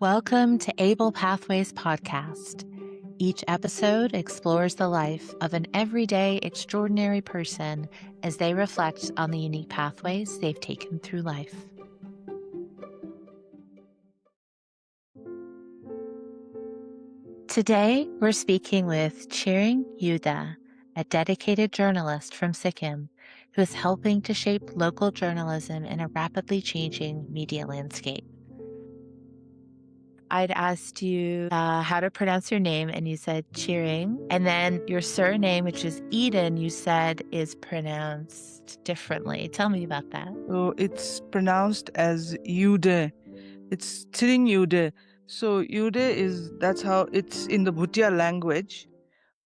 Welcome to Able Pathways Podcast. Each episode explores the life of an everyday, extraordinary person as they reflect on the unique pathways they've taken through life. Today, we're speaking with Tshering Eden, a dedicated journalist from Sikkim who is helping to shape local journalism in a rapidly changing media landscape. I'd asked you how to pronounce your name, and you said Tshering. And then your surname, which is Eden, you said is pronounced differently. Tell me about that. So it's pronounced as Yude. It's Tshering Eden. So that's how it's in the Bhutia language.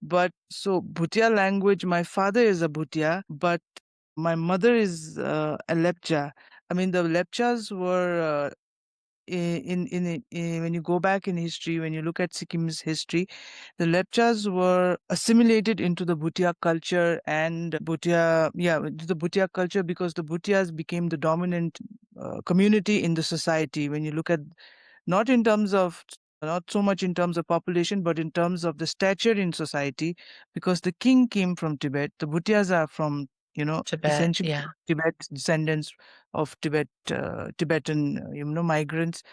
But so Bhutia language, my father is a Bhutia, but my mother is a Lepcha. I mean, the Lepchas were when you go back in history, when you look at Sikkim's history, the Lepchas were assimilated into the Bhutia culture and into the Bhutia culture because the Bhutias became the dominant community in the society. When you look at not in terms of not so much in terms of population, but in terms of the stature in society, because the king came from Tibet. The Bhutias are from, Tibet, essentially yeah. Tibet, descendants of Tibetan, migrants.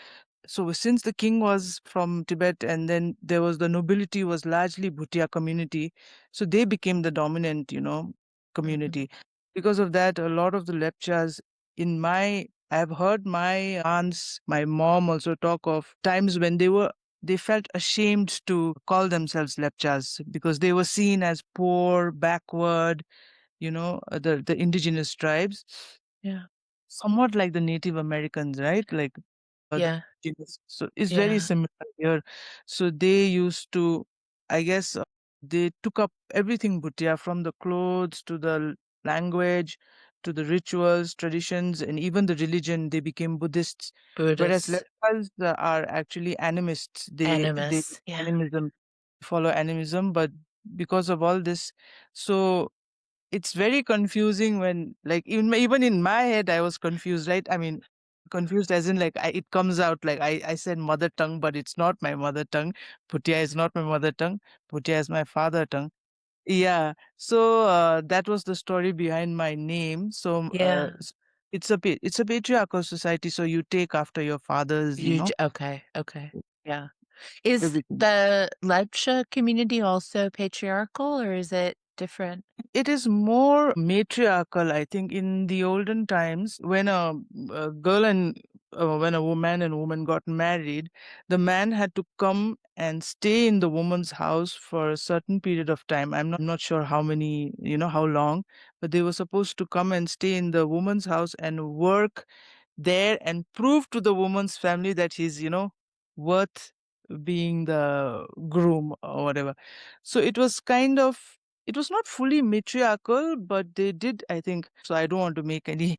So since the king was from Tibet, and then there was the nobility was largely Bhutia community, so they became the dominant, Mhm. community. Because of that, a lot of the lepchas I've heard my aunts, my mom also talk of times when they felt ashamed to call themselves lepchas because they were seen as poor, backward, the indigenous tribes, Yeah. somewhat like the Native Americans, right? Like the Yeah. indigenous. So it's very Yeah. similar here. So they used to, I guess, they took up everything Bhutia, from the clothes to the language to the rituals, traditions, and even the religion. They became Buddhists, whereas Buddhist, Lepchas are actually animists. They animus. Yeah. animism follow animism, but because of all this, so it's very confusing when, like, even in my head I was confused, right? I mean, confused as in, like, it comes out like I said mother tongue, but it's not my mother tongue. Bhutia is not my mother tongue. Bhutia is my father tongue. Yeah. So that was the story behind my name. So Yeah. it's a patriarchal society, so you take after your fathers, Okay. Okay. Yeah. Is everything. the Lepcha community also patriarchal or is it different? It is more matriarchal, I think. In the olden times, when a girl and when a woman and woman got married, the man had to come and stay in the woman's house for a certain period of time. I'm not sure how many, how long, but they were supposed to come and stay in the woman's house and work there and prove to the woman's family that he's, worth being the groom or whatever. So it was not fully matriarchal, but they did, I think. So I don't want to make any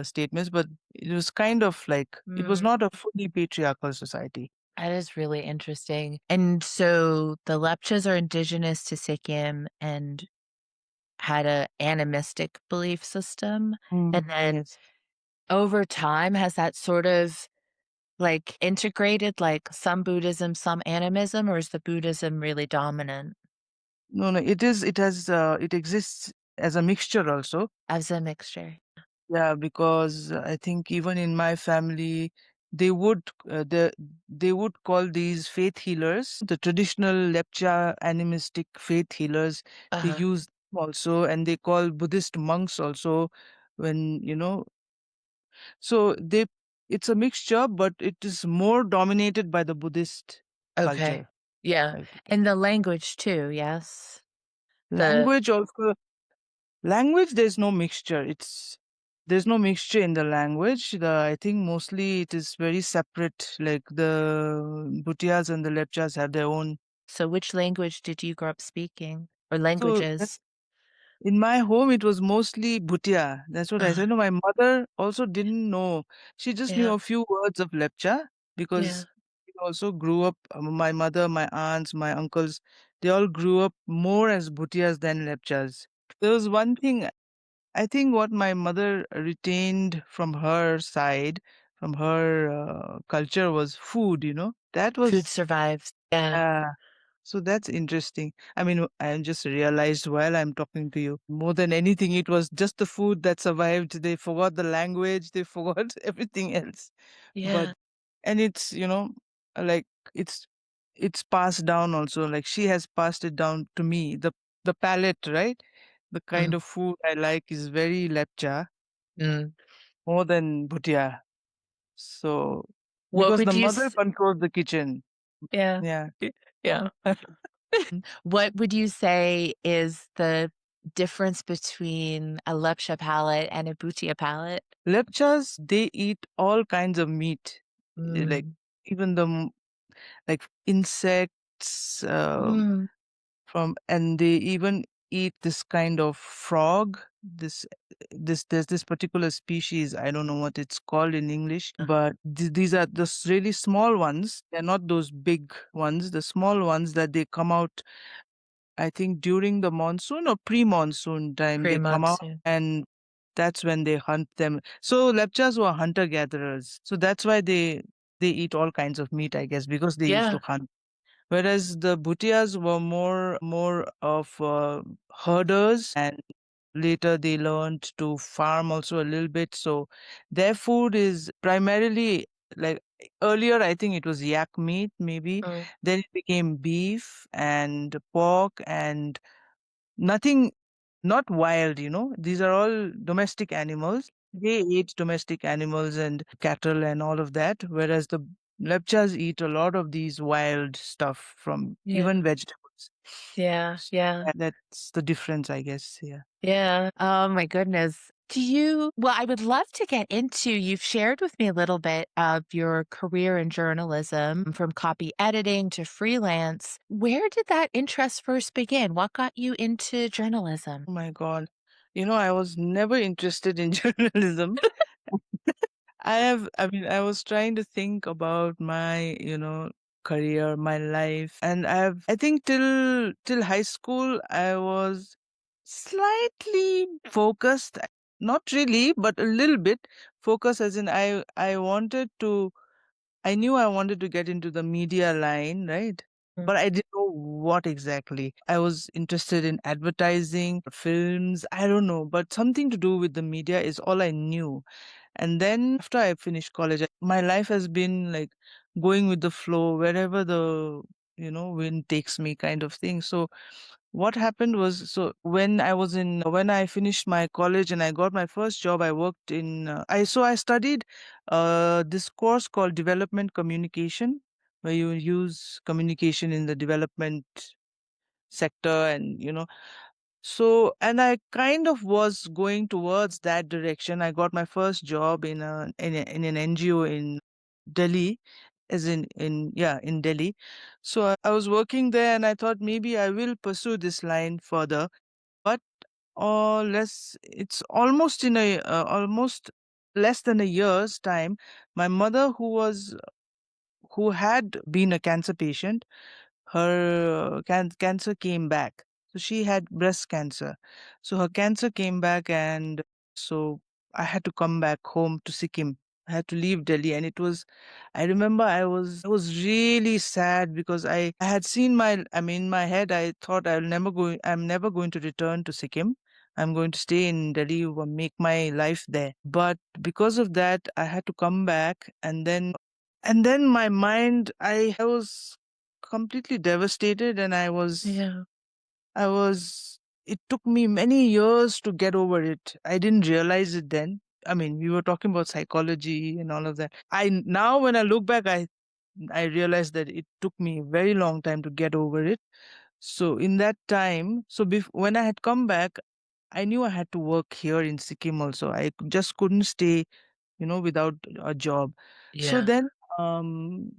statements, but it was kind of like it was Mm, not a fully patriarchal society. that is really interesting. And so the Lepchas are indigenous to Sikkim and had a animistic belief system. And then Yes. over time, has that sort of like integrated like some Buddhism, some animism, or is the Buddhism really dominant No, no, it exists as a mixture also. as a mixture? Yeah, because I think even in my family, they would they would call these faith healers the traditional Lepcha animistic faith healers. They Uh-huh. use them also, and they call Buddhist monks also. When so it's a mixture, but it is more dominated by the Buddhist Okay. culture. Yeah. Like And the language too, yes? The language also, language, there's no mixture. There's no mixture in the language. I think mostly it is very separate. Like the Bhutias and the Lepchas have their own. so which language did you grow up speaking? Or So languages? in my home, it was mostly Bhutia. That's what I Uh, said. No, my mother also didn't know. She just knew yeah. a few words of Lepcha Yeah. because she also grew up. My mother, my aunts, my uncles, they all grew up more as Bhutias than Lepchas. There was one thing I think what my mother retained from her side from her culture was food, That Food was survives. Yeah. uh, so that's interesting. I mean, I just realized while I'm talking to you, more than anything, it was just the food that survived. They forgot the language, they forgot everything else. But Yeah. and it's, like it's it's passed down also. Like she has passed it down to me. The palate, right? The kind Mm, of food I like is very lepcha, mm. more than bhutia. So What because the would you mother s controls the kitchen. Yeah. Yeah. Yeah. What would you say is the difference between a lepcha palette and a bhutia palette? Lepchas, they eat all kinds of meat, like Mm. even like insects, Mm. and they even eat this kind of frog. There's this particular species. I don't know what it's called in English, but these are the really small ones. They're not those big ones. The small ones that they come out, I think during the monsoon or pre-monsoon time, they come out Pre-monsoon. and that's when they hunt them. So lepchas were hunter-gatherers. So that's why they eat all kinds of meat, I guess, because they used to Yeah. hunt. Whereas the Bhutias were more of herders, and later they learned to farm also a little bit. So their food is primarily like earlier, I think it was yak meat, maybe. Mm. Then it became beef and pork and nothing, not wild, These are all domestic animals. They eat domestic animals and cattle and all of that, whereas the lepchas eat a lot of these wild stuff from Yeah. even vegetables. Yeah. So Yeah. that's the difference, I guess. Yeah. Yeah. Oh my goodness. I would love to get into, you've shared with me a little bit of your career in journalism from copy editing to freelance. Where did that interest first begin? What got you into journalism? Oh my God. I was never interested in journalism. I mean, I was trying to think about my, career, my life, and I think till high school, I was slightly focused, not really, but a little bit focused, as in I knew I wanted to get into the media line, right? Mm. But I didn't know what exactly. I was interested in advertising, films, I don't know, but something to do with the media is all I knew. And then after I finished college, my life has been like going with the flow wherever the, wind takes me kind of thing. So what happened was, so when I finished my college and I got my first job, I worked in, I studied this course called development communication, where you use communication in the development sector and, and I kind of was going towards that direction. I got my first job in an NGO in Delhi, as in yeah, in Delhi. So I was working there, and I thought maybe I will pursue this line further. But less, it's almost almost less than a year's time. My mother, who had been a cancer patient, her cancer came back. So she had breast cancer. So her cancer came back, and so I had to come back home to Sikkim. I had to leave Delhi, and I remember I was really sad because I had seen I mean, in my head, I thought I'm never going to return to Sikkim. I'm going to stay in Delhi or make my life there. But because of that, I had to come back, and then my mind, I was completely devastated, and Yeah. I was it took me many years to get over it. I didn't realize it then. I mean, we were talking about psychology and all of that. I Now when I look back, I realized that it took me a very long time to get over it. So in that time, when I had come back, I knew I had to work here in Sikkim also. I just couldn't stay, without a job. So Yeah. then, um,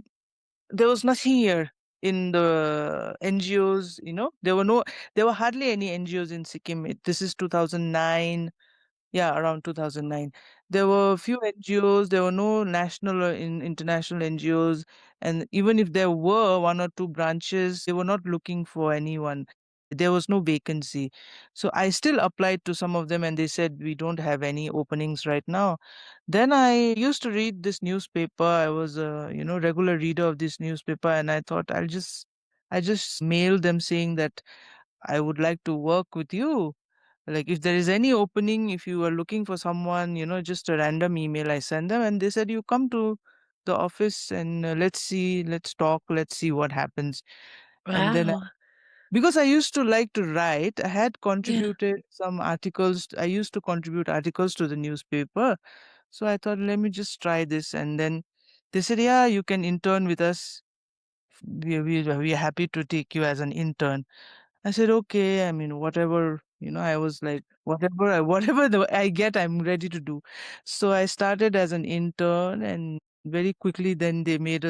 there was nothing here in the NGOs, there were hardly any NGOs in Sikkim. This is 2009, yeah, around 2009. There were a few NGOs, there were no national or international NGOs, and even if there were one or two branches, they were not looking for anyone. There was no vacancy. So I still applied to some of them and they said, we don't have any openings right now. Then I used to read this newspaper. I was a, regular reader of this newspaper and I thought I just mailed them saying that I would like to work with you. Like if there is any opening, if you are looking for someone, just a random email I send them and they said, you come to the office and let's see, let's talk, let's see what happens. And then Wow. because I used to like to write, I had Yeah. contributed some articles. I used to contribute articles to the newspaper. So I thought, let me just try this. And then they said, yeah, you can intern with us. We are happy to take you as an intern. I said, okay. I mean, whatever, I was like, whatever I get, I'm ready to do. So I started as an intern and very quickly then they made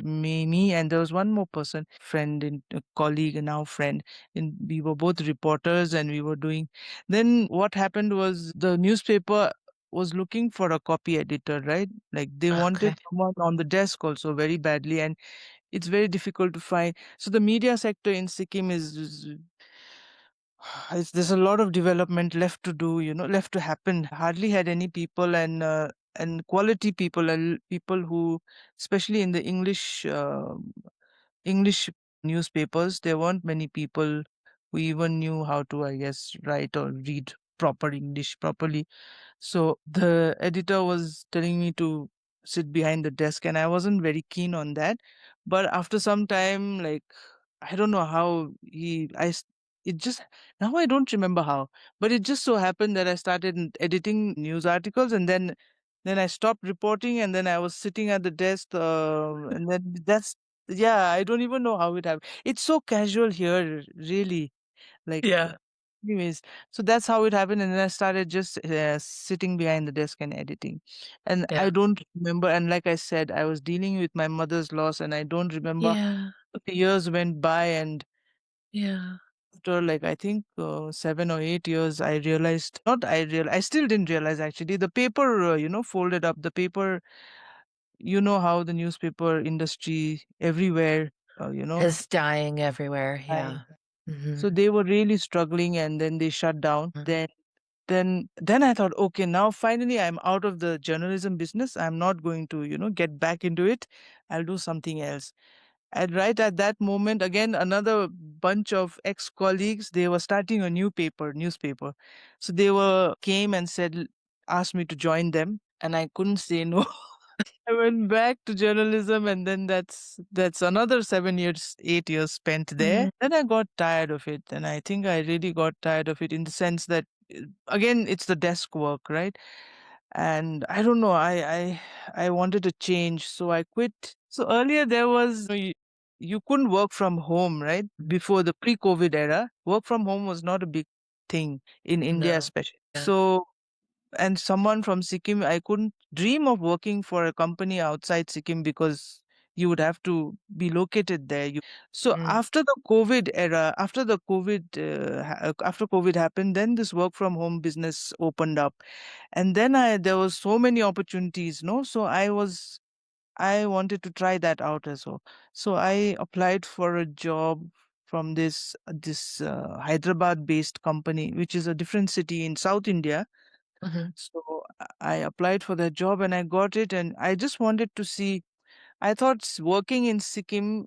me and there was one more person, friend and a colleague and now friend. And we were both reporters and we were doing, then what happened was the newspaper was looking for a copy editor, right? Like they wanted Okay. someone on the desk also very badly. And it's very difficult to find. So the media sector in Sikkim there's a lot of development left to do, left to happen. Hardly had any people and quality people and people who, especially in the English newspapers, there weren't many people who even knew how to, I guess, write or read proper English properly. So the editor was telling me to sit behind the desk, and I wasn't very keen on that. But after some time, like I don't know how it just now I don't remember how, but it just so happened that I started editing news articles, and then I stopped reporting, and then I was sitting at the desk, and then that's yeah, I don't even know how it happened. It's so casual here, really. Like Yeah. anyways, so that's how it happened, and then I started just sitting behind the desk and editing. And I Yeah. don't remember, and like I said, I was dealing with my mother's loss, and I don't remember. Yeah. The years went by, and Yeah. after like I think 7 or 8 years, I realized not I still didn't realize actually the paper folded up the paper. You know how the newspaper industry everywhere, It's dying everywhere. I, Yeah. Hmm. so they were really struggling, and then they shut down. Then I thought, okay, now finally I'm out of the journalism business. I'm not going to get back into it. I'll do something else. And right at that moment, again, another bunch of ex-colleagues, they were starting a newspaper. So they came and asked me to join them, and I couldn't say no. I went back to journalism, and then that's another 7 years, 8 years spent there. Hmm. Then I got tired of it, and I think I really got tired of it in the sense that again, it's the desk work, right? And I don't know, I wanted to change, so I quit. So earlier there was you couldn't work from home, right? Before the pre-COVID era, work from home was not a big thing in India, No. especially. Yeah. So and someone from Sikkim, I couldn't dream of working for a company outside Sikkim because you would have to be located there. So Mm. after the COVID era, after COVID happened, then this work from home business opened up, and then there was so many opportunities, no. So I wanted to try that out as well. So I applied for a job from this Hyderabad based company, which is a different city in South India. Hmm. So I applied for that job and I got it. And I just wanted to see, I thought working in Sikkim,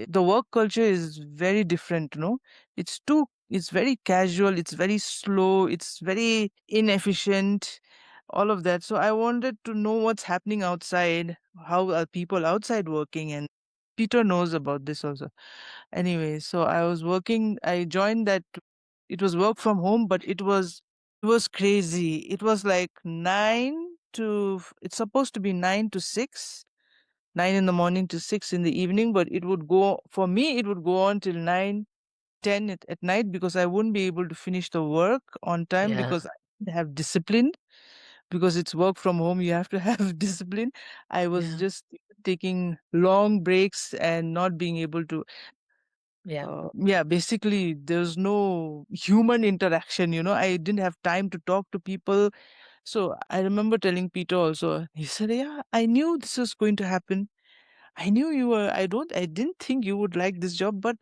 the work culture is very different, no? It's very casual, it's very slow, it's very inefficient, all of that. So I wanted to know what's happening outside, how are people outside working, and Peter knows about this also. Anyway, so I joined that. It was work from home, but it was crazy. It was like it's supposed to be 9 to 6, 9 in the morning to 6 in the evening, but for me, it would go on till 9, 10 at night because I wouldn't be able to finish the work on time Yeah. because I didn't have discipline. Because it's work from home, you have to have discipline. I was Yeah. just taking long breaks and not being able to Yeah. yeah, basically there's no human interaction, I didn't have time to talk to people. So I remember telling Peter also, he said, yeah, I knew this was going to happen. I knew I didn't think you would like this job, but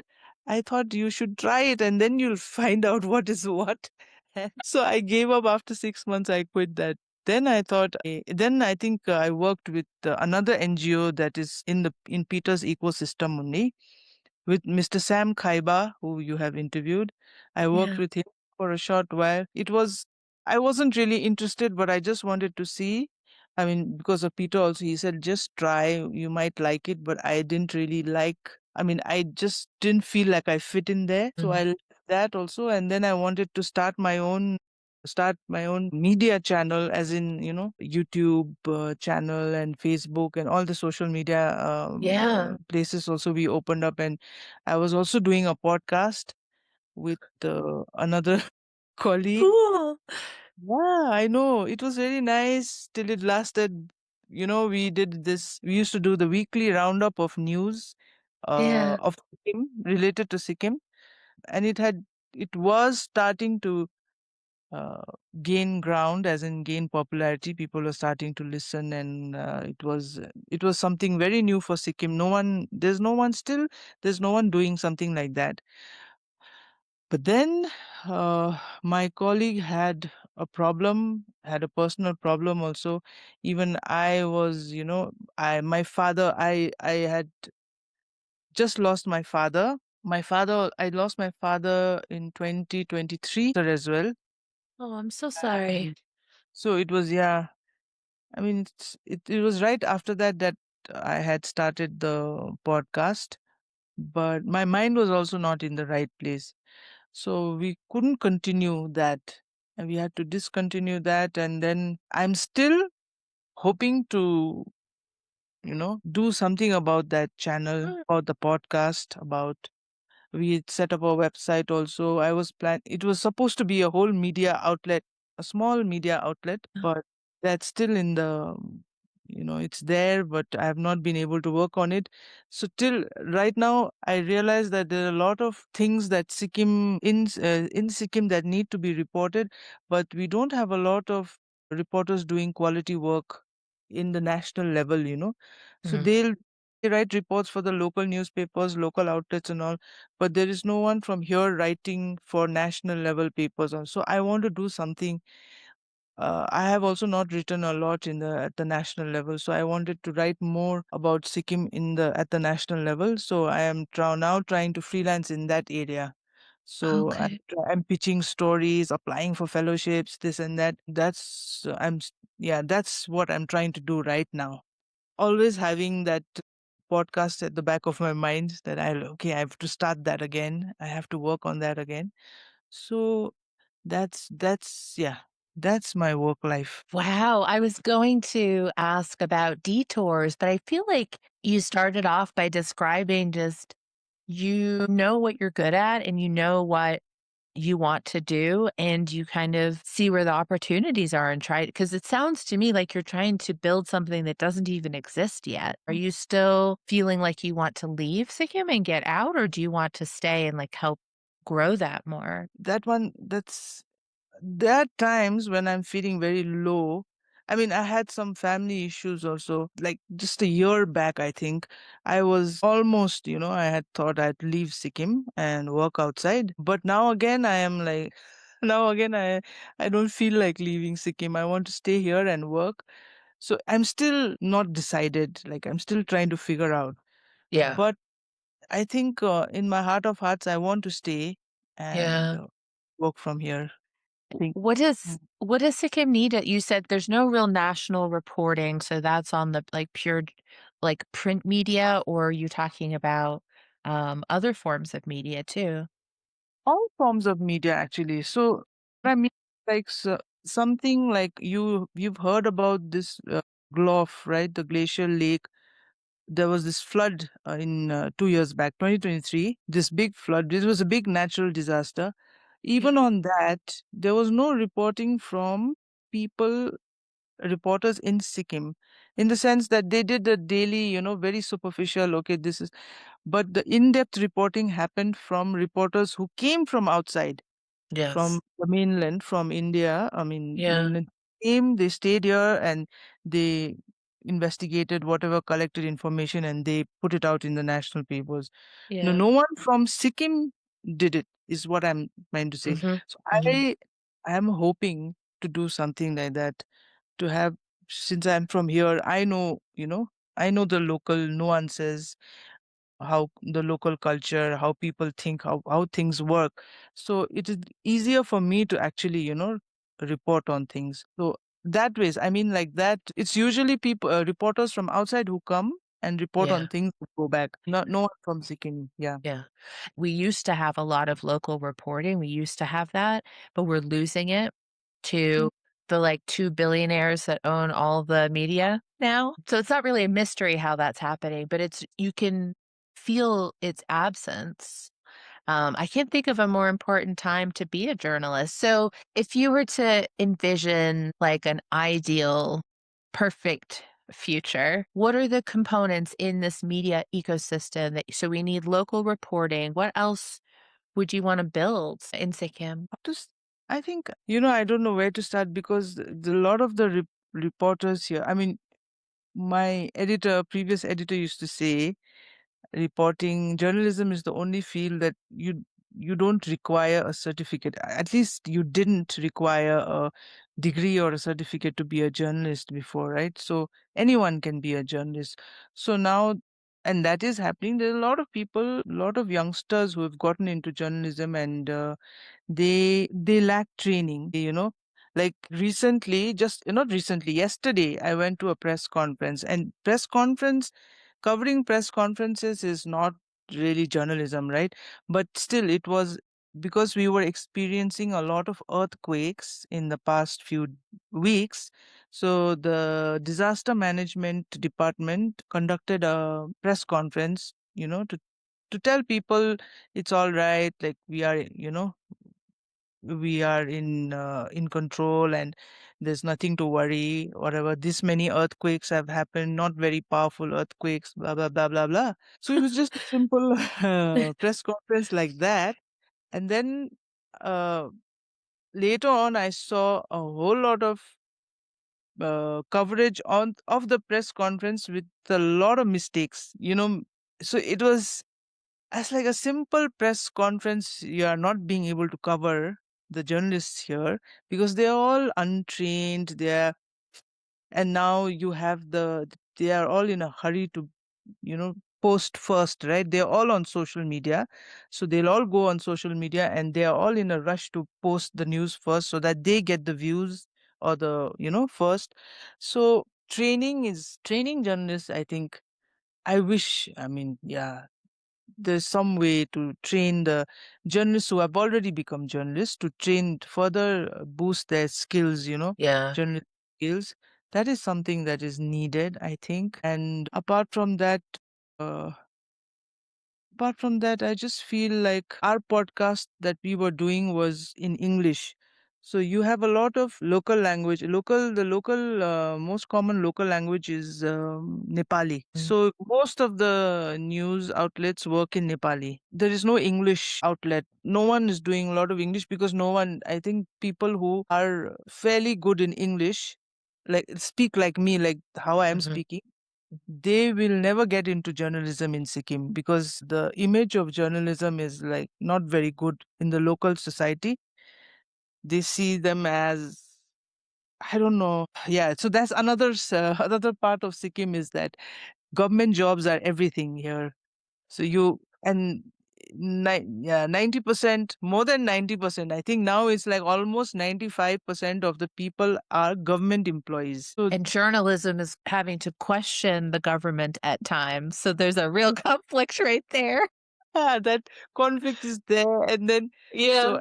I thought you should try it and then you'll find out what is what. So I gave up after 6 months. I quit that. Then I thought, then I think I worked with another NGO that is in Peter's ecosystem only, with Mr. Sam Kaiba, who you have interviewed. I worked Yeah. with him for a short while. I wasn't really interested, but I just wanted to see. I mean, because of Peter also, he said, just try, you might like it, but I didn't really like, I mean, I just didn't feel like I fit in there. So I left that also. And then I wanted to start my own media channel, as in, YouTube channel and Facebook and all the social media Yeah. places also we opened up. And I was also doing a podcast with another colleague. Cool. Yeah, I know. It was very nice till it lasted. We used to do the weekly roundup of news Yeah. of Sikkim, related to Sikkim. And it was starting to uh, gain ground, as in gain popularity. People were starting to listen, and it was something very new for Sikkim. There's no one doing something like that. But then my colleague had a personal problem also. Even I was, I had just lost my father. I lost my father in 2023 as well. Oh, I'm so sorry. And so it was, yeah. I mean, it was right after that I had started the podcast, but my mind was also not in the right place. So we couldn't continue that. And we had to discontinue that. And then I'm still hoping to, do something about that channel, about the podcast, about we had set up a website also. It was supposed to be a whole media outlet, a small media outlet, but that's still in the, it's there, but I have not been able to work on it. So till right now, I realize that there are a lot of things that in Sikkim that need to be reported, but we don't have a lot of reporters doing quality work in the national level. So Mhm. they write reports for the local newspapers, local outlets and all, but there is no one from here writing for national level papers. So I want to do something. I have also not written a lot at the national level, so I wanted to write more about Sikkim at the national level. So I am now trying to freelance in that area. So Okay. I'm pitching stories, applying for fellowships, this and that. Yeah, that's what I'm trying to do right now. Always having that podcast at the back of my mind that I have to start that again. I have to work on that again. So yeah, that's my work life. Wow. I was going to ask about detours, but I feel like you started off by describing just you know what you're good at and you know what you want to do and you kind of see where the opportunities are and try because it sounds to me like you're trying to build something that doesn't even exist yet. Are you still feeling like you want to leave Sikkim and get out, or do you want to stay and like help grow that more? There are times when I'm feeling very low. I mean, I had some family issues also. Like just a year back, I think I was almost, I had thought I'd leave Sikkim and work outside. But now again, I am like, now again, I don't feel like leaving Sikkim. I want to stay here and work. So I'm still not decided. Like I'm still trying to figure out. Yeah. But I think in my heart of hearts, I want to stay and Yeah. work from here. I think. What does Sikkim need? You said there's no real national reporting, so that's on the like pure like print media, or are you talking about other forms of media too? All forms of media actually. So I mean, like something like you've heard about this Glof, right? The glacial lake. There was this flood in 2 years back, 2023. This big flood. This was a big natural disaster. Yeah. Even on that, there was no reporting from people, reporters in Sikkim, in the sense that they did the daily, very superficial. Okay, this is. But the in-depth reporting happened from reporters who came from outside, from Yes. the mainland, from India. I mean, Yeah. mainland came, they stayed here and they investigated whatever collected information and they put it out in the national papers. No, Yeah. no one from Sikkim did it, is what I'm trying to say. Hmm. So Hmm. I am hoping to do something like that, to have, since I'm from here, I know, I know the local nuances, how the local culture, how people think, how things work. So it is easier for me to actually, report on things. So that ways, I mean, like that, it's usually people, reporters from outside who come and report Yeah. on things that go back. No one from Sikkim. Yeah. Yeah. We used to have a lot of local reporting. We used to have that, but we're losing it Mm. to the like two billionaires that own all the media now. So it's not really a mystery how that's happening, but it's you can feel its absence. I can't think of a more important time to be a journalist. So, if you were to envision like an ideal, perfect future, what are the components in this media ecosystem that so we need local reporting? What else would you want to build in Sikkim? Just, I think, I don't know where to start because the lot of the reporters here, I mean, my previous editor used to say, reporting journalism is the only field that you don't require a certificate. At least you didn't require a degree or a certificate to be a journalist before, right? So anyone can be a journalist. So now, and that is happening. There are a lot of people, a lot of youngsters who have gotten into journalism, and they lack training, like recently, just not recently, yesterday I went to a press conference, and covering press conferences is not really journalism, right? But still, it was because we were experiencing a lot of earthquakes in the past few weeks. So the disaster management department conducted a press conference, to tell people it's all right, like we are in control, and there's nothing to worry, whatever, this many earthquakes have happened, not very powerful earthquakes, blah blah blah blah blah. So it was just a simple press conference like that. And then uh, later on I saw a whole lot of coverage on of the press conference with a lot of mistakes, so it was as like a simple press conference, you are not being able to cover the journalists here because they are all untrained. And now you have they are all in a hurry to, post first, right? They're all on social media. So they'll all go on social media and they are all in a rush to post the news first so that they get the views or first. So training journalists, I think, I mean, yeah, there's some way to train the journalists who have already become journalists to train further, boost their skills, Yeah. journalistic skills. That is something that is needed, I think. And uh, apart from that, I just feel like our podcast that we were doing was in English. So you have a lot of local language. The local, most common local language is Nepali. Mm. So most of the news outlets work in Nepali. There is no English outlet. No one is doing a lot of English because no one, I think people who are fairly good in English, like speak like me, like how I am Mhm. speaking, they will never get into journalism in Sikkim because the image of journalism is like not very good in the local society. They see them as, I don't know. Yeah, so that's another part of Sikkim is that government jobs are everything here. So you and yeah, 90%, more than 90%. I think now it's like almost 95% of the people are government employees. So And journalism is having to question the government at times. So there's a real conflict right there. that conflict is there, and then Yeah. so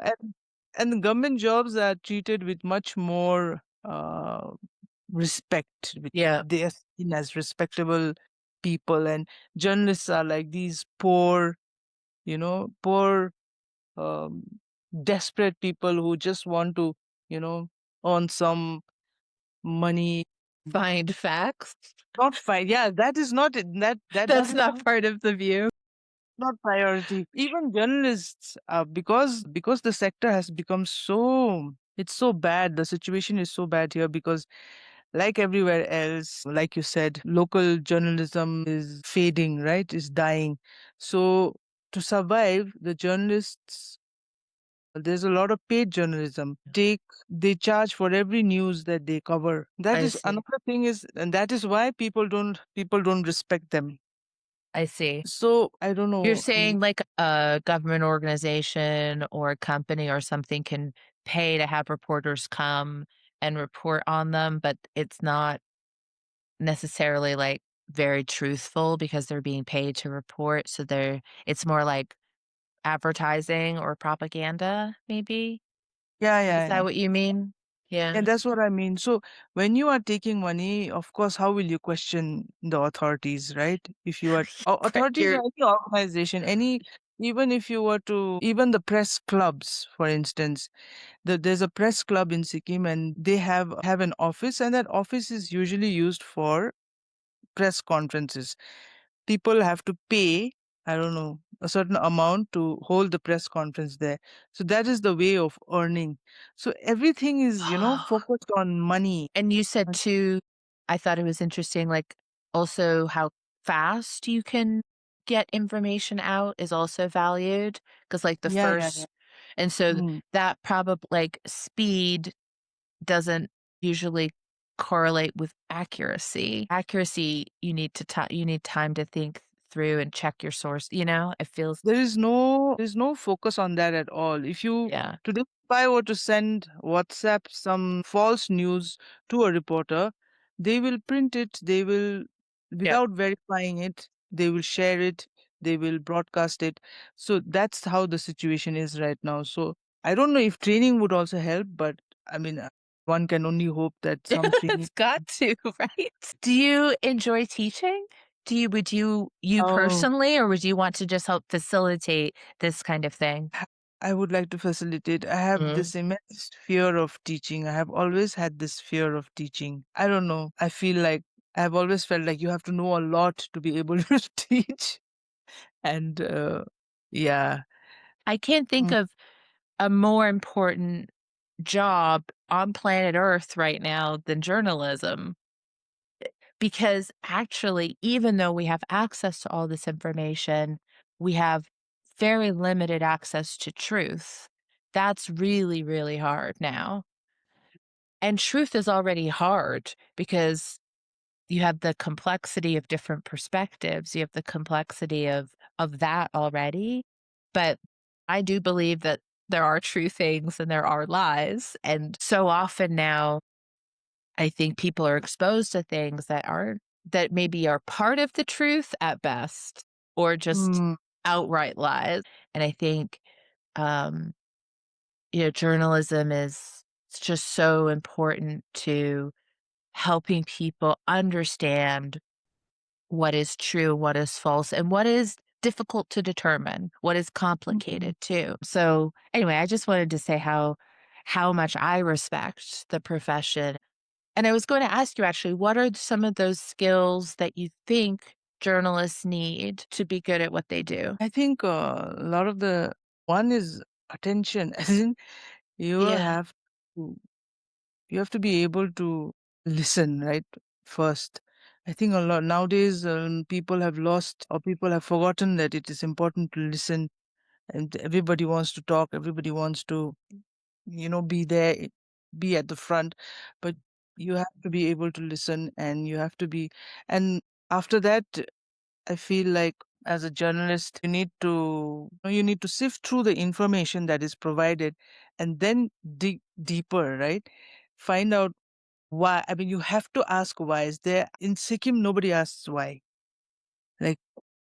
and the government jobs are treated with much more respect. Yeah. They are seen as respectable people, and journalists are like these poor, um, desperate people who just want to, you know, earn some money. Find facts. Not fine. Yeah, that is not it. That That's is not part of the view. not priority. Even journalists, because the sector has become so, it's so bad. The situation is so bad here because like everywhere else, like you said, local journalism is fading, right? Is dying. So to survive, the journalists, there's a lot of paid journalism. They charge for every news that they cover. That I is see. another thing is, and that is why people don't respect them. I see. So I don't You're know. I mean, saying like a government organization or a company or something can pay to have reporters come and report on them, but it's not necessarily like very truthful because they're being paid to report. So it's more like advertising or propaganda, maybe? yeah, Is yeah, that yeah. what you mean? Yeah, Yeah. that's what I mean. So when you are taking money, of course, how will you question the authorities, right? If you are Right, authorities or any organization, even if you were to, even the press clubs, for instance, there's a press club in Sikkim and they have an office, and that office is usually used for press conferences. People have to pay, I don't know, a certain amount to hold the press conference there. So that is the way of earning. So everything is, focused on money. and you said too, I thought it was interesting, like, also how fast you can get information out is also valued because, like, the Yeah, yeah, yeah. first and so Mm. that probably like, speed doesn't usually correlate with accuracy. Accuracy, you need time to think through and check your source, it feels There's no focus on that at all. yeah. Today, if I were to send WhatsApp some false news to a reporter, they will print it, Yep. without verifying it, they will share it, they will broadcast it. So that's how the situation is right now. So I don't know if training would also help, but I mean, one can only hope that some training. It's got to, right? Do you enjoy teaching? Would you Oh. personally, or would you want to just help facilitate this kind of thing? I would like to facilitate. I have Mm. this immense fear of teaching. I have always had this fear of teaching. I don't know. I feel like I have always felt like you have to know a lot to be able to teach. And yeah. I can't think Mm, of a more important job on planet Earth right now than journalism. Because actually, even though we have access to all this information, we have very limited access to truth. That's really, really hard now. And truth is already hard because you have the complexity of different perspectives. You have the complexity of that already. But I do believe that there are true things and there are lies. And so often now I think people are exposed to things that maybe are part of the truth at best or just mm, outright lies. And I think um, journalism is it's just so important to helping people understand what is true, what is false, and what is difficult to determine, what is mm. complicated too. So anyway, I just wanted to say how much I respect the profession. And I was going to ask you actually, what are some of those skills that you think journalists need to be good at what they do? I think a lot of the one is attention. As in, you Yeah. have to you have to be able to listen, right? First. I think a lot nowadays people have lost or people have forgotten that it is important to listen, and everybody wants to talk, everybody wants to be there, be at the front, but you have to be able to listen, and you have to be, and after that, I feel like as a journalist you need to sift through the information that is provided and then dig deeper, right? Find out why. I mean, you have to ask why. Is there in Sikkim nobody asks why? Like,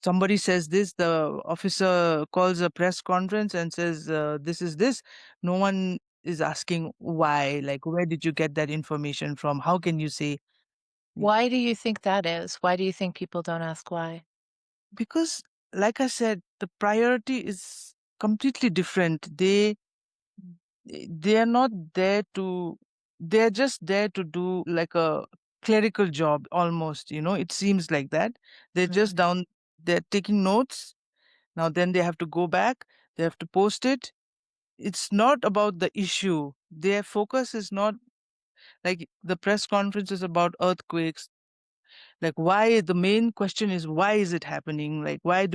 somebody says this, the officer calls a press conference and says, this is this. No one is asking why. Like, where did you get that information from? How can you say? Why do you think that is? Why do you think people don't ask why? Because, like I said, the priority is completely different. They are not there to, they're just there to do like a clerical job almost, it seems like that. They're just Mhm. down, they're taking notes. Now then they have to go back, they have to post it. It's not about the issue. Their focus is not, Like the press conference is about earthquakes. Like why the main question is why is it happening? Like why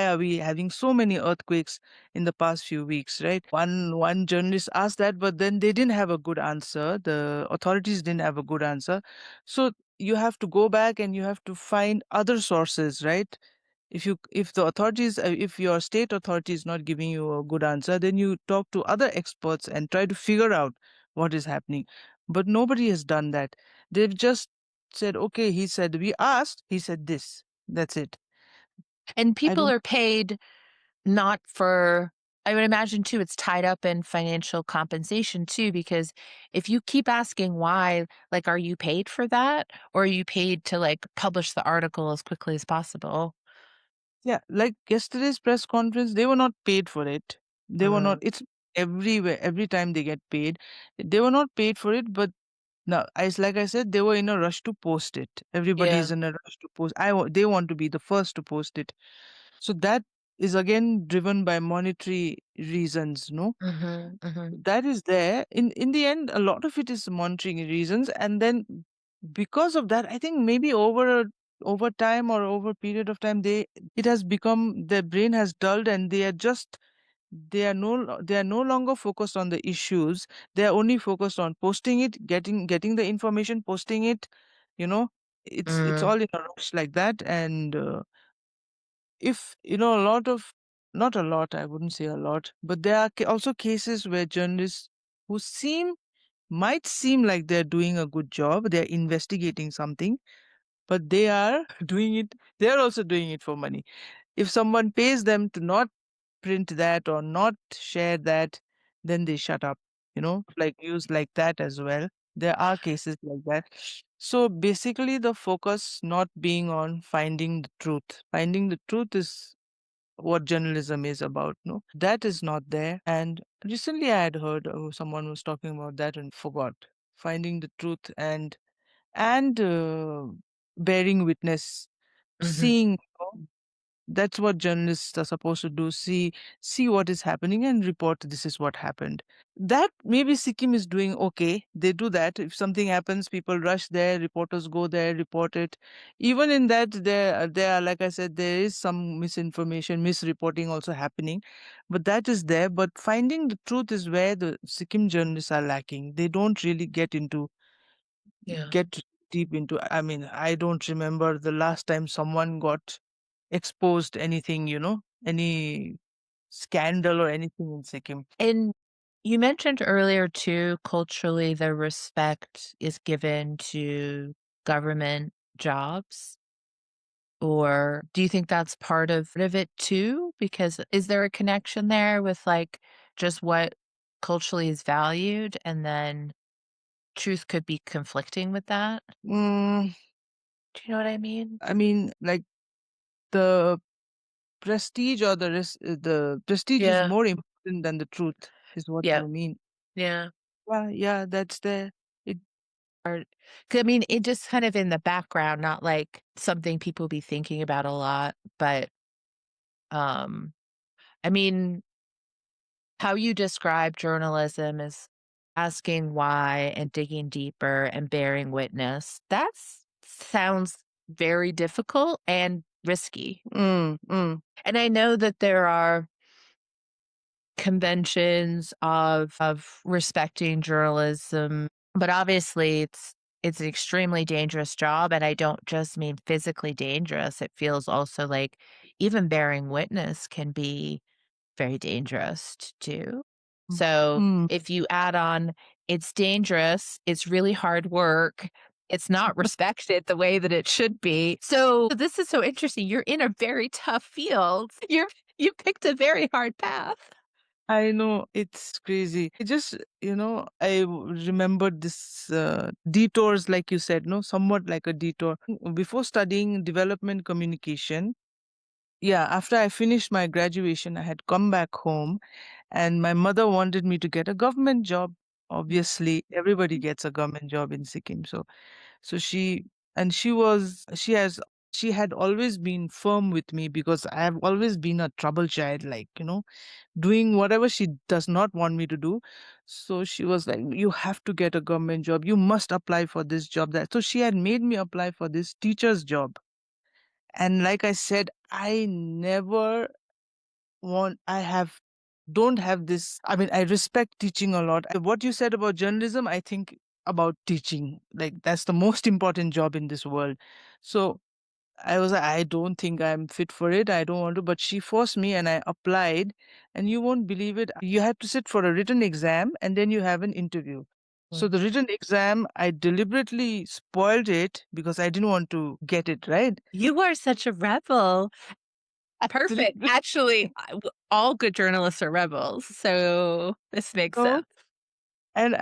are we having so many earthquakes in the past few weeks, right? One journalist asked that, but then they didn't have a good answer. The authorities didn't have a good answer. So you have to go back and you have to find other sources, right? If the authorities if your state authority is not giving you a good answer, then you talk to other experts and try to figure out what is happening. But nobody has done that. They've just said, okay, he said, we asked, he said this, that's it. And I people don't. are paid not for, I would imagine too, it's tied up in financial compensation too, because if you keep asking why, like, are you paid for that? Or are you paid to like publish the article as quickly as possible? Yeah, like yesterday's press conference, they were not paid for it. They were not. Mm, It's everywhere. Every time they get paid, they were not paid for it. But now, as like I said, they were in a rush to post it. Everybody is yeah. in a rush to post. They want to be the first to post it. So that is again driven by monetary reasons, no? Mhm, mhm. That is there. In the end, a lot of it is monitoring reasons, and then because of that, I think maybe over time or over a period of time, they it has become their brain has dulled, and they are no longer focused on the issues. They are only focused on posting it, getting the information, posting it. You know, it's Mm, all in a rush like that, and if a lot of not a lot, I wouldn't say a lot, but there are also cases where journalists who might seem like they're doing a good job, they're investigating something, but they are they're also doing it for money. If someone pays them to not print that or not share that, then they shut up, like news like that as well. There are cases like that. So basically, the focus not being on finding the truth. Finding the truth is what journalism is about, no? That is not there. And recently I had heard someone was talking about that and forgot. Finding the truth and bearing witness, mhm. seeing, that's what journalists are supposed to do. See what is happening and report this is what happened. That maybe Sikkim is doing okay. They do that. If something happens, people rush there, reporters go there, report it. Even in that, there are, like I said, there is some misinformation, misreporting also happening. But that is there. But finding the truth is where the Sikkim journalists are lacking. They don't really Yeah. get deep into. I mean, I don't remember the last time someone got exposed anything, any scandal or anything in Sikkim. And you mentioned earlier too, culturally, the respect is given to government jobs. Or do you think that's part of it too? Because is there a connection there with like just what culturally is valued and then truth could be conflicting with that? Mm, Do you know what I mean? I mean, like the the prestige is Yeah. more important than the truth, is what Yeah. you mean. Yeah. Yeah, yeah, that's there. It, 'Cause I mean, it just kind of in the background, not like something people be thinking about a lot, but um I mean, how you describe journalism is asking why and digging deeper and bearing witness. That sounds very difficult and risky. mm. And I know that there are conventions of respecting journalism, but obviously it's an extremely dangerous job, and I don't just mean physically dangerous. It feels also like even bearing witness can be very dangerous too. Mm. So, Mm. if you add on, it's dangerous, it's really hard work, it's not respected the way that it should be. So, this is so interesting. You're in a very tough field. You picked a very hard path. I know it's crazy. Remembered this detours, like you said, no, somewhat like a detour. Before studying development communication, yeah, after I finished my graduation, I had come back home and my mother wanted me to get a government job. Obviously, everybody gets a government job in Sikkim. So she and she was she has She had always been firm with me because I have always been a trouble child, like, doing whatever she does not want me to do. So she was like, you have to get a government job. You must apply for this job. That. So she had made me apply for this teacher's job. And like I said, I never I have, don't have this. I mean, I respect teaching a lot. What you said about journalism, I think about teaching. Like, that's the most important job in this world. So I was like, I don't think I'm fit for it. I don't want to. But she forced me and I applied. And you won't believe it. You have to sit for a written exam and then you have an interview. So Mm. the written exam, I deliberately spoiled it because I didn't want to get it right. You are such a rebel. Perfect. Absolutely. Actually, all good journalists are rebels, so this makes So, sense. and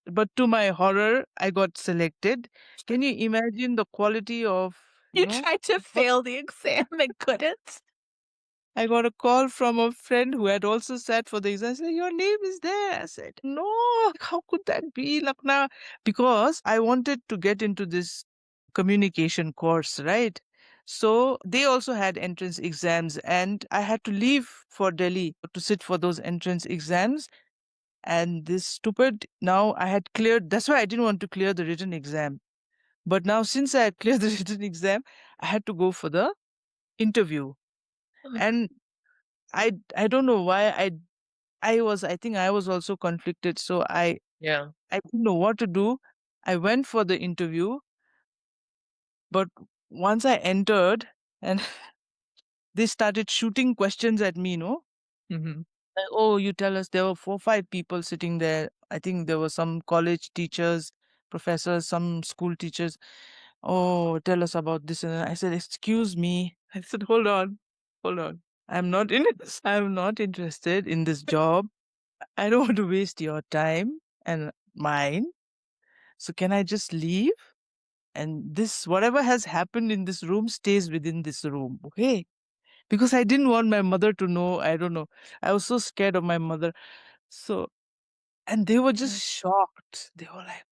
but to my horror, I got selected. Can you imagine the quality of, You tried to fail the exam and couldn't? I got a call from a friend who had also sat for the exam. I said, your name is there. I said, no, how could that be, Lakna? Because I wanted to get into this communication course, right? So they also had entrance exams, and I had to leave for Delhi to sit for those entrance exams. And this stupid, now I had cleared, that's why I didn't want to clear the written exam. But now, since I had cleared the written exam, I had to go for the interview. Mm. And I don't know why I think I was also conflicted. So Yeah. I didn't know what to do. I went for the interview, but once I entered and they started shooting questions at me, Mhm. like, oh, you tell us. There were 4, 5 people sitting there. I think there were some college teachers, professors, some school teachers. Oh, tell us about this. And I said, excuse me. I said, hold on. I'm not in it. I'm not interested in this job. I don't want to waste your time and mine. So can I just leave? And this, whatever has happened in this room stays within this room. Okay. Because I didn't want my mother to know. I don't know. I was so scared of my mother. So, and they were just Yeah. shocked. They were like,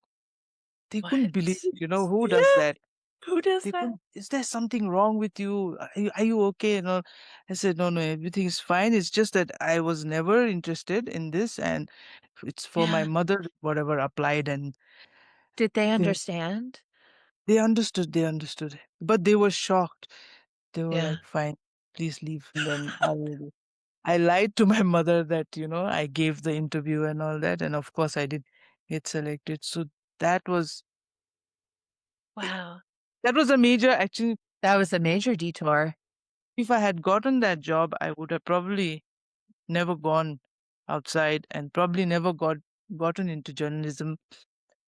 they couldn't believe, What? who does Yeah. that? Who does They that? couldn't, is there something wrong with you? Are you okay? And all. I said, no, no, everything is fine. It's just that I was never interested in this. And it's for my Yeah. mother, whatever applied. And Did they they, understand? they understood. But they were shocked. They were Yeah. like, fine, please leave. And then I lied to my mother that, I gave the interview and all that. And of course, I did get selected. So that was Wow. that was a major, actually. That was a major detour. If I had gotten that job, I would have probably never gone outside and probably never gotten into journalism.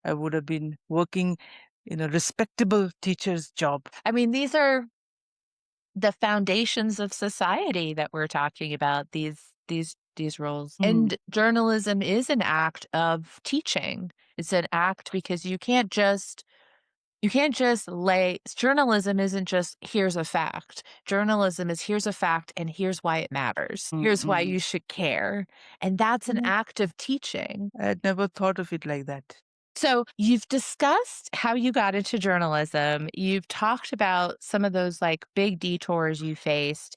I would have been working in a respectable teacher's job. I mean, these are the foundations of society that we're talking about, these roles. Mm, And journalism is an act of teaching. It's an act because you can't just lay journalism isn't just here's a fact. Journalism is here's a fact and here's why it matters. mm, Here's why mm. you should care. And that's an Yeah, act of teaching. I had never thought of it like that. So, you've discussed how you got into journalism. You've talked about some of those like big detours you faced.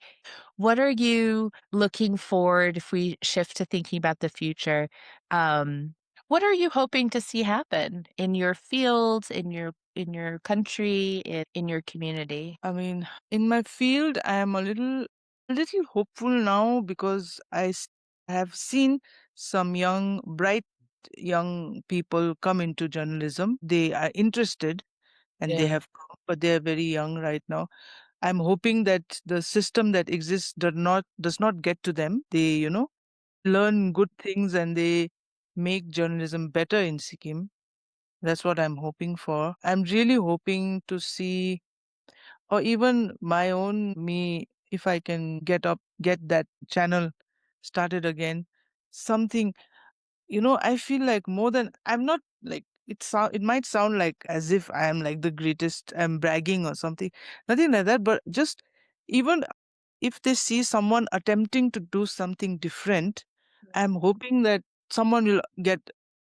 What are you looking forward if we shift to thinking about the future? What are you hoping to see happen in your field, in your country, in your community? I mean, in my field, I am a little hopeful now because have seen some bright young people come into journalism. They are interested and they Yeah. have come, but they are very young right now. I'm hoping that the system that exists does not get to them. They, learn good things and they make journalism better in Sikkim. That's what I'm hoping for. I'm really hoping to see, or even my own me, if I can get that channel started again. Something, I feel like more than, I'm not like, it might sound like as if I am like the greatest, I'm bragging or something. Nothing like that, but just even if they see someone attempting to do something different, I'm hoping that someone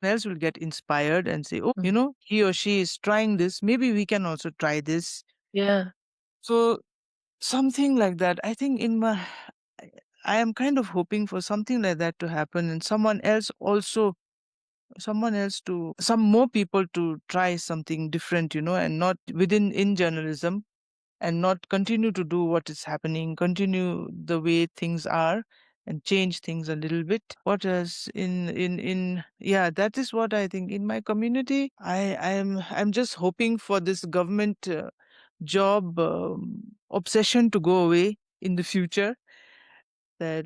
else will get inspired and say, oh, Mm. he or she is trying this. Maybe we can also try this. Yeah. So something like that. I think I I am kind of hoping for something like that to happen, and someone else to some more people to try something different, and not within in journalism, and not continue to do what is happening, continue the way things are, and change things a little bit. What else in yeah, that is what I think. In my community, I'm just hoping for this government job obsession to go away in the future, that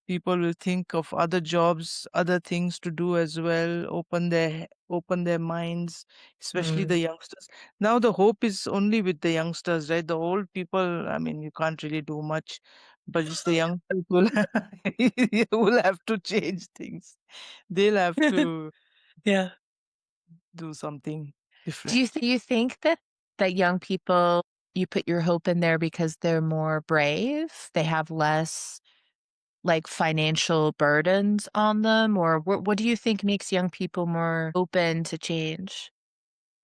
people will think of other jobs, other things to do as well, open their minds, especially Mm. the youngsters. Now the hope is only with the youngsters, right? The old people, I mean, you can't really do much, but it's the young people you will have to change things. They'll have to Yeah. do something Do different. you think that young people, you put your hope in there because they're more brave? They have less like financial burdens on them, or what do you think makes young people more open to change?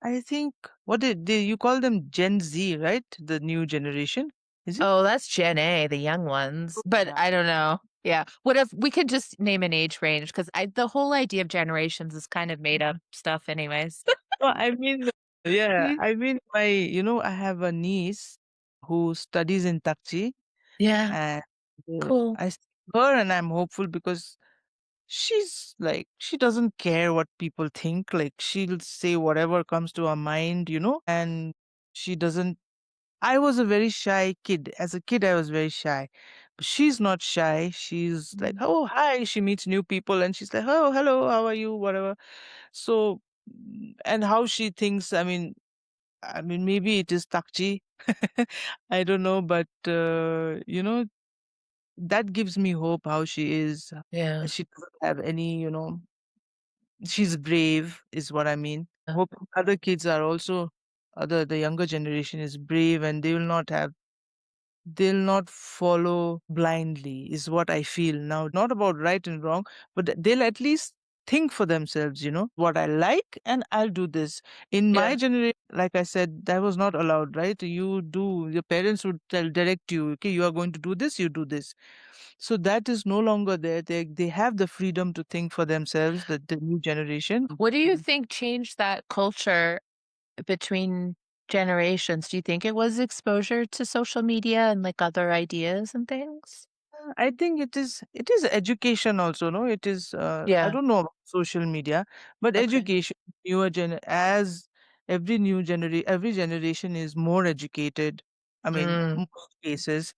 I think what you call them Gen Z, right? The new generation, is it? Oh, that's Gen A, the young ones. But Yeah. I don't know. Yeah. What if we could just name an age range? Because the whole idea of generations is kind of made up stuff anyways. No, I mean, yeah, Mm. I mean, I have a niece who studies in Takchi, Yeah. and Cool. I see her, and I'm hopeful because she's like, she doesn't care what people think. Like, she'll say whatever comes to her mind, and she doesn't. I was a very shy kid. As a kid, I was very shy. But she's not shy. She's like, Mm. oh, hi. She meets new people and she's like, oh, hello, how are you? Whatever. So, and how she thinks, I mean, maybe it is Takchi. I don't know, but that gives me hope how she is. Yeah. She doesn't have any, she's brave, is what I mean. I hope other kids are also, the younger generation is brave, and they'll not follow blindly, is what I feel now. Not about right and wrong, but they'll at least think for themselves, what I like, and I'll do this. In my Yeah. generation, like I said, that was not allowed, right? Your parents would direct you, okay, you are going to do this, you do this. So that is no longer there. They have the freedom to think for themselves, the new generation. What do you think changed that culture between generations? Do you think it was exposure to social media and like other ideas and things? I think it is education also, no? It is I Yeah. don't know about social media, but Okay. education, as every generation is more educated. I mean, Mm, most cases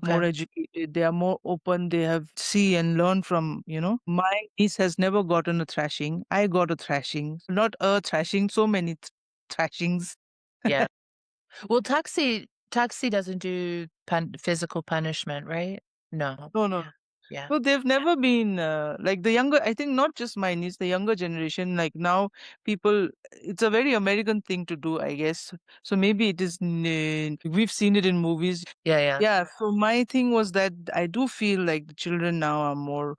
more okay. educated, they are more open, they have see and learn from, My niece has never gotten a thrashing. I got a thrashing. Not a thrashing, so many thrashings. Yeah. Well, Tuxie doesn't do physical punishment, right? No. No, no. Yeah. So they've never been like the younger, I think not just my niece, the younger generation, like now people, it's a very American thing to do, I guess. So maybe it is, we've seen it in movies. Yeah, yeah. Yeah. So my thing was that I do feel like the children now are more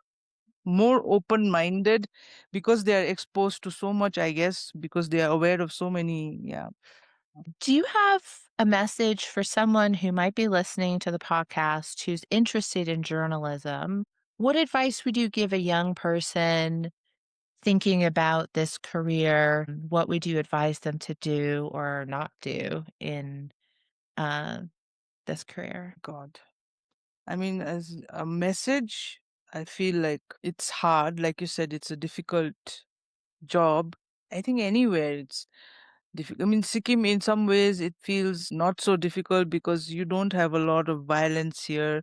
open minded because they are exposed to so much, I guess, because they are aware of so many. Yeah. Do you have a message for someone who might be listening to the podcast who's interested in journalism? What advice would you give a young person thinking about this career? What would you advise them to do or not do in uh, this career? God. I mean, as a message, I feel like it's hard. Like you said, it's a difficult job. I think anywhere it's difficult. I mean, Sikkim in some ways it feels not so difficult because you don't have a lot of violence here.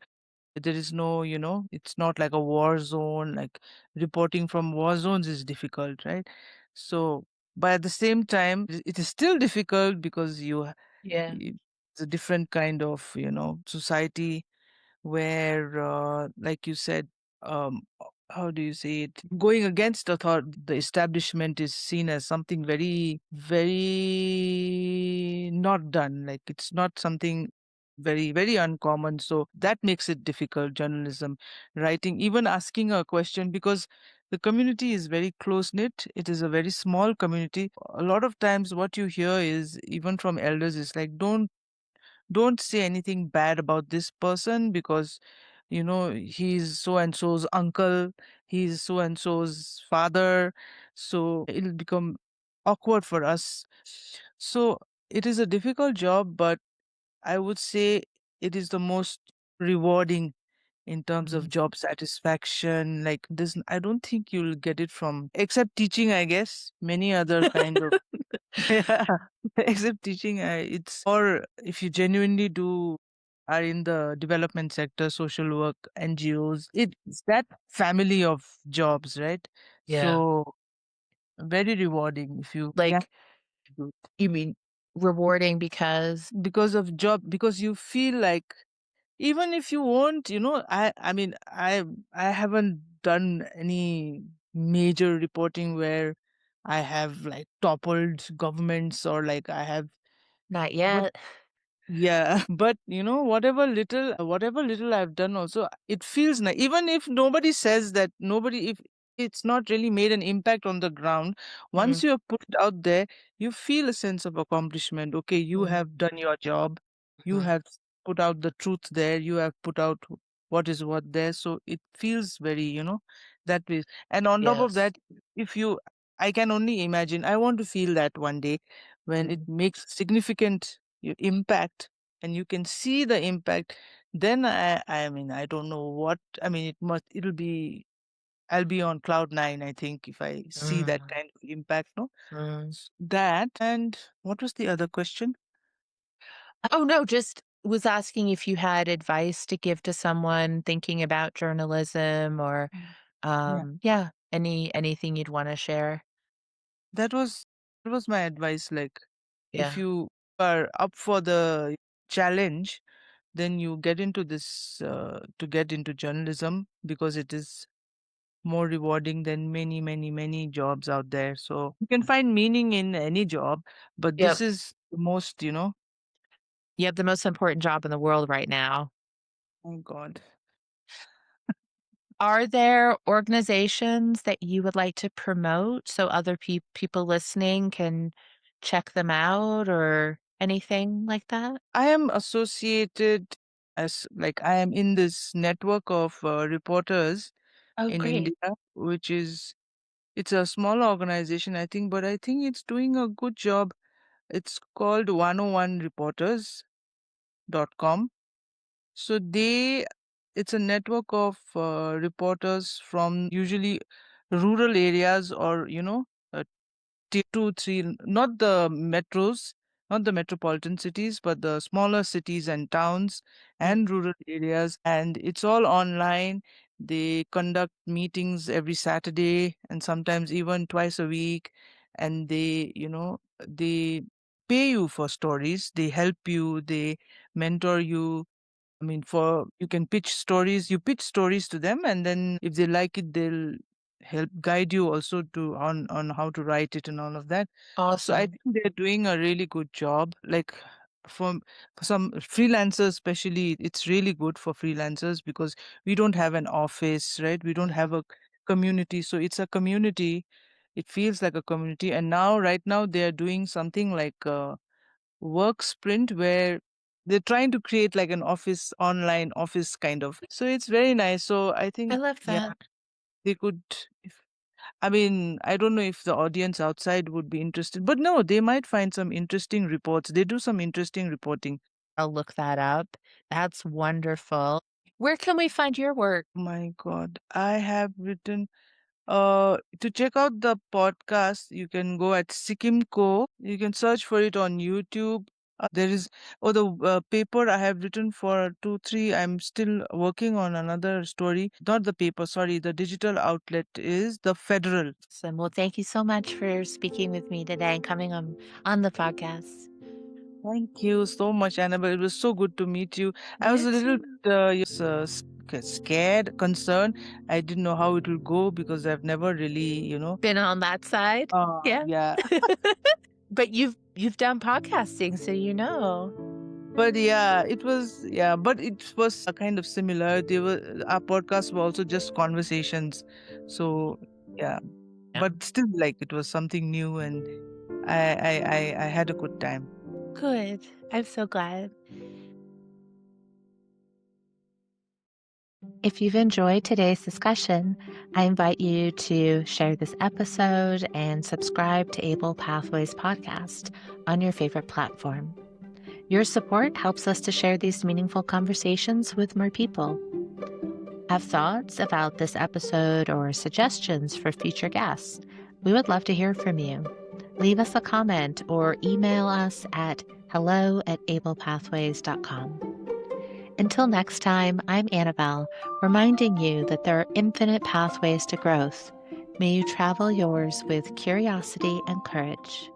There is no, it's not like a war zone. Like reporting from war zones is difficult, right? So, but at the same time, it is still difficult because Yeah. it's a different kind of, society where, like you said, how do you say it? Going against the establishment is seen as something very, very not done. Like it's not something very, very uncommon. So that makes it difficult, journalism, writing, even asking a question because the community is very close knit. It is a very small community. A lot of times, what you hear is even from elders is like, don't say anything bad about this person because, he's so and so's uncle, he's so and so's father. So it'll become awkward for us. So it is a difficult job, but I would say it is the most rewarding in terms of Mhm. job satisfaction. Like this, I don't think you'll get it from, except teaching, I guess, many other kind of, yeah, except teaching, it's, or if you genuinely are in the development sector, social work, NGOs, it's that family of jobs, right? Yeah. So very rewarding if you can Like, do it. you mean rewarding because Because of job, because you feel like, even if you won't, I mean, I haven't done any major reporting where I have like toppled governments, or like I have, not but yet? yeah, but whatever little I've done also, it feels nice. Even if nobody says that, if it's not really made an impact on the ground, Mm, once you have put it out there, you feel a sense of accomplishment. Okay, you mm, have done your job. You mhm. have put out the truth there. You have put out what is what there. So it feels very, that way. And on top of Yes. that, if you, I can only imagine, I want to feel that one day when it Mm, makes significant impact, and you can see the impact. Then I mean, I don't know what, I mean, it'll be, I'll be on cloud nine, I think, if I see that mm, kind of impact, no? mm. That, and what was the other question? Oh, no, just was asking if you had advice to give to someone thinking about journalism or, Yeah, yeah, anything you'd wanna share? that was my advice. Like, if Yeah. you are up for the challenge, then you get into this, to get into journalism, because it is more rewarding than many, many, many jobs out there. So you can find meaning in any job, but Yep. this is the most, You have the most important job in the world right now. oh God. Are there organizations that you would like to promote so other people listening can check them out or anything like that? I am associated, as like, I am in this network of reporters Oh, in great. India, which is, it's a small organization, I think, but I think it's doing a good job. It's called 101reporters.com. So it's a network of reporters from usually rural areas, or, tier 2, 3, not the metros, not the metropolitan cities, but the smaller cities and towns Mm, and rural areas. And it's all online. They conduct meetings every Saturday and sometimes even twice a week. And they pay you for stories. They help you, they mentor you. I mean, for you can pitch stories to them, and then if they like it, they'll help guide you also to on how to write it and all of that. So I awesome. think they're doing a really good job. Like, for for some freelancers, especially, it's really good for freelancers because we don't have an office, right? We don't have Mhm. a community, so it's a community. It feels like a community, and now, right now, they are doing something like work sprint where they're trying to create like an office, online office kind of. So it's very nice. So I I think, love yeah, that. they could. If, I mean, I don't know if the audience outside would be interested, but no, they might find some interesting reports. They do some interesting reporting. I'll look that up. That's wonderful. Where can we find your work? My God, I have written. To check out the podcast, you can go at Sikkim Co. You can search for it on YouTube. There is, oh, the paper I have written for 2, 3. I'm still working on another story. Not the paper, sorry. The digital outlet is the Federal. Awesome. Well, thank you so much for speaking with me today and coming on the podcast. Thank you so much, Annabelle. It was so good to meet you. I was You a little too. bit scared, concerned. I didn't know how it will go because I've never really, Been on that side? Yeah. yeah. But you've done podcasting, so you know. But yeah, but it was kind of similar. Our podcasts were also just conversations. So yeah, Yeah. but still, like, it was something new, and I had a good time. Good. I'm so glad. If you've enjoyed today's discussion, I invite you to share this episode and subscribe to Able Pathways podcast on your favorite platform. Your support helps us to share these meaningful conversations with more people. Have thoughts about this episode or suggestions for future guests? We would love to hear from you. Leave us a comment or email us at hello@ablepathways.com. Until next time, I'm Annabelle, reminding you that there are infinite pathways to growth. May you travel yours with curiosity and courage.